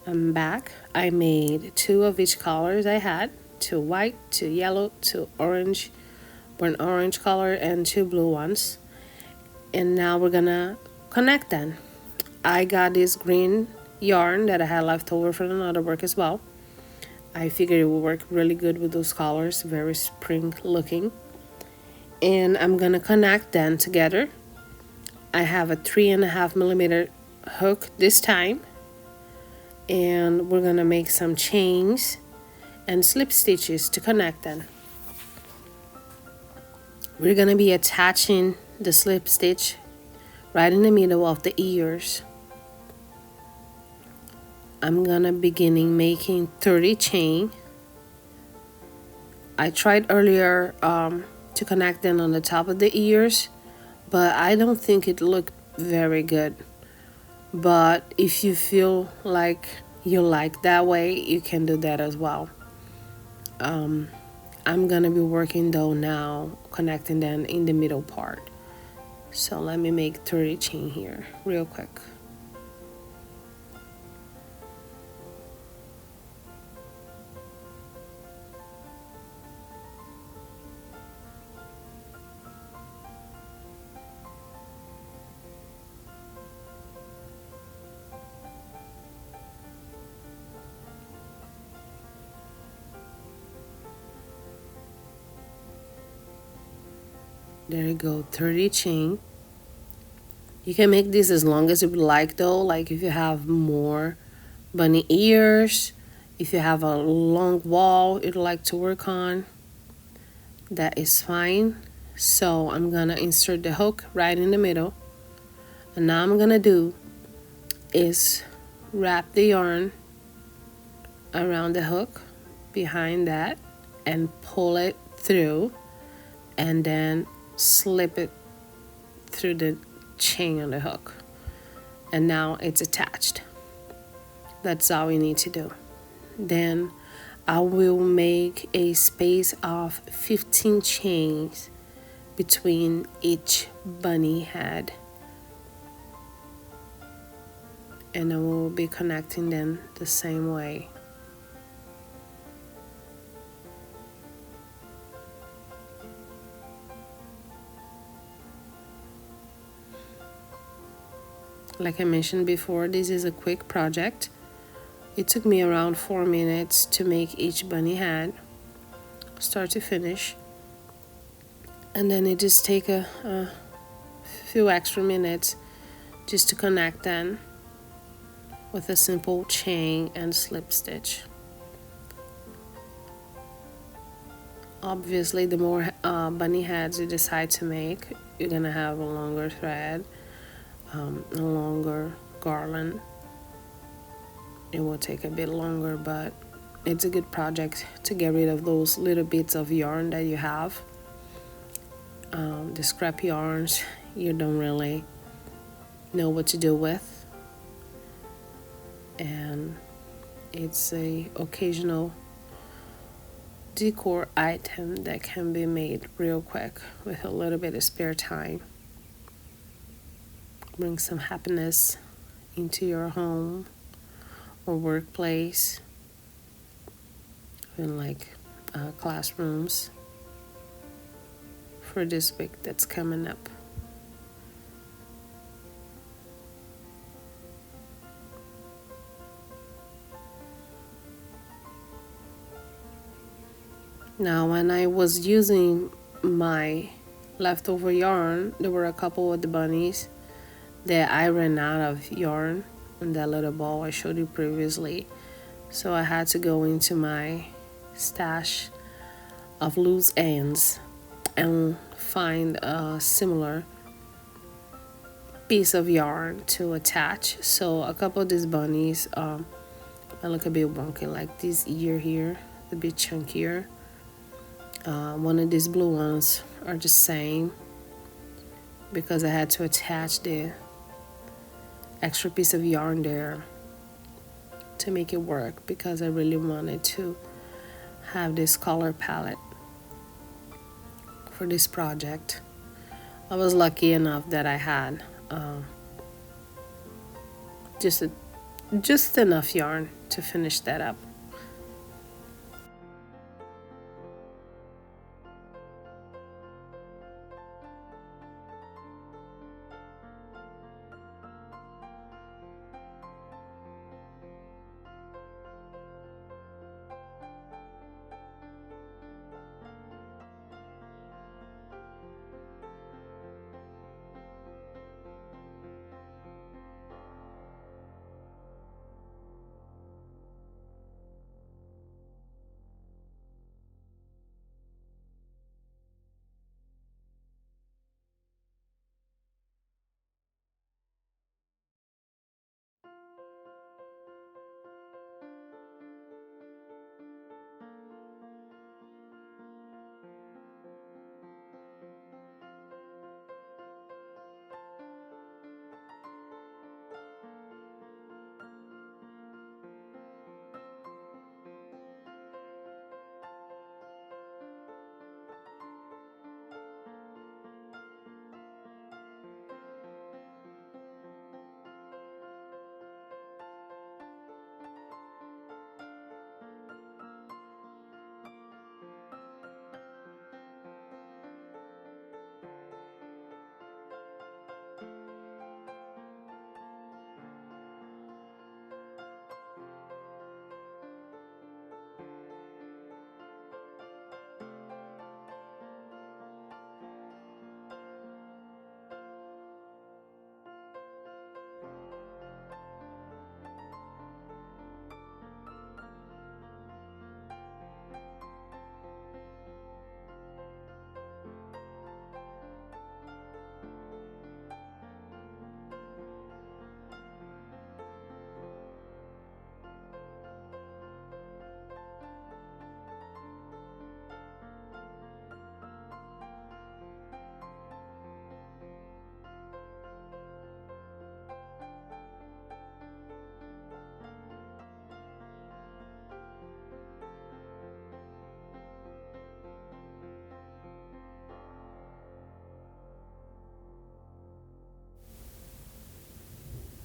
I'm back. I made two of each colors I had, two white, two yellow, two orange, burnt orange color, and two blue ones. And now we're gonna connect them. I got this green yarn that I had left over from another work as well. I figured it would work really good with those colors, very spring looking. And I'm gonna connect them together. I have a 3.5 millimeter hook this time, and we're gonna make some chains and slip stitches to connect them. We're gonna be attaching the slip stitch right in the middle of the ears. I'm gonna beginning making 30 chain. I tried earlier to connect them on the top of the ears, but I don't think it looked very good. But if you feel like you like that way, you can do that as well. I'm gonna be working though now connecting them in the middle part. So let me make 30 chain here real quick. There you go, 30 chain. You can make this as long as you would like though, like if you have more bunny ears, if you have a long wall you'd like to work on, that is fine. So I'm gonna insert the hook right in the middle, and now I'm gonna do is wrap the yarn around the hook behind that and pull it through, and then slip it through the chain on the hook, and now it's attached. That's all we need to do. Then I will make a space of 15 chains between each bunny head, and I will be connecting them the same way. Like I mentioned before, this is a quick project. It took me around 4 minutes to make each bunny head, start to finish. And then it just take a few extra minutes just to connect them with a simple chain and slip stitch. Obviously, the more bunny heads you decide to make, you're gonna have a longer thread, a longer garland. It will take a bit longer, but it's a good project to get rid of those little bits of yarn that you have. The scrap yarns you don't really know what to do with, and it's a occasional decor item that can be made real quick with a little bit of spare time. Bring some happiness into your home or workplace, in like classrooms for this week that's coming up. Now, when I was using my leftover yarn, there were a couple of the bunnies that I ran out of yarn in that little ball I showed you previously. So I had to go into my stash of loose ends and find a similar piece of yarn to attach. So a couple of these bunnies I look a bit wonky, like this ear here, a bit chunkier. One of these blue ones are the same because I had to attach the extra piece of yarn there to make it work, because I really wanted to have this color palette for this project. I was lucky enough that I had just a just enough yarn to finish that up.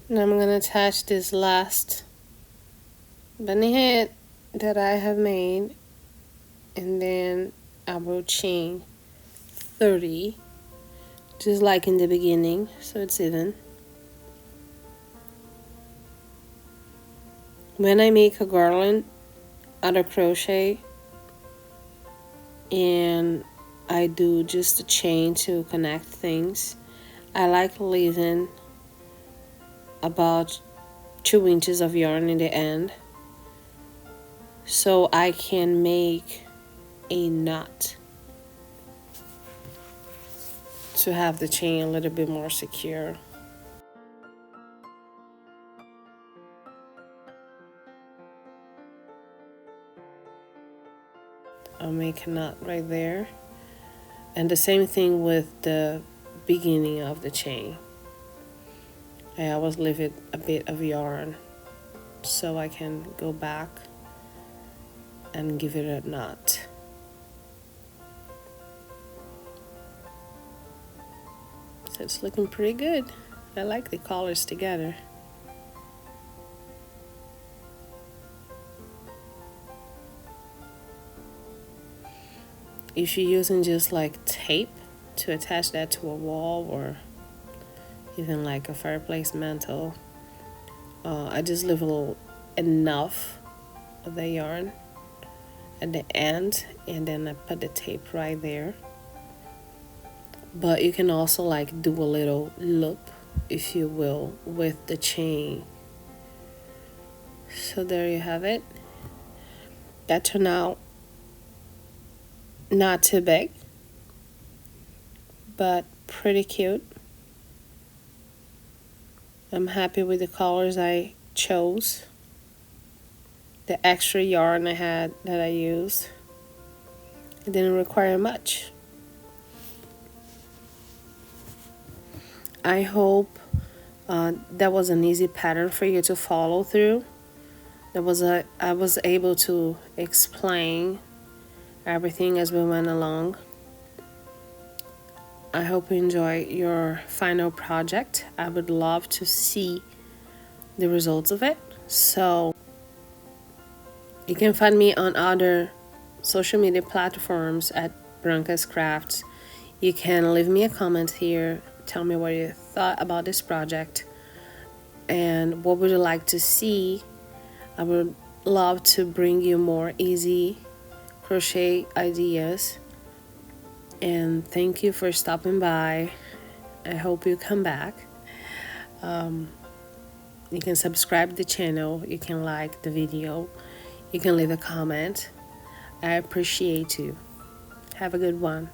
And I'm going to attach this last bunny head that I have made, and then I will chain 30 just like in the beginning, so it's even. When I make a garland out of crochet and I do just a chain to connect things, I like leaving about 2 inches of yarn in the end so I can make a knot to have the chain a little bit more secure. I'll make a knot right there, and the same thing with the beginning of the chain. I always leave it a bit of yarn so I can go back and give it a knot. So it's looking pretty good. I like the colors together. If you're using just like tape to attach that to a wall or even like a fireplace mantle, I just leave a little enough of the yarn at the end, and then I put the tape right there. But you can also like do a little loop, if you will, with the chain. So there you have it. That turned out not too big, but pretty cute. I'm happy with the colors I chose. The extra yarn I had that I used, it didn't require much. I hope that was an easy pattern for you to follow through. I was able to explain everything as we went along. I hope you enjoy your final project. I would love to see the results of it. So you can find me on other social media platforms at Branca's Crafts. You can leave me a comment here, tell me what you thought about this project and what would you like to see. I would love to bring you more easy crochet ideas. And thank you for stopping by. I hope you come back. You can subscribe to the channel, you can like the video, you can leave a comment. I appreciate you. Have a good one.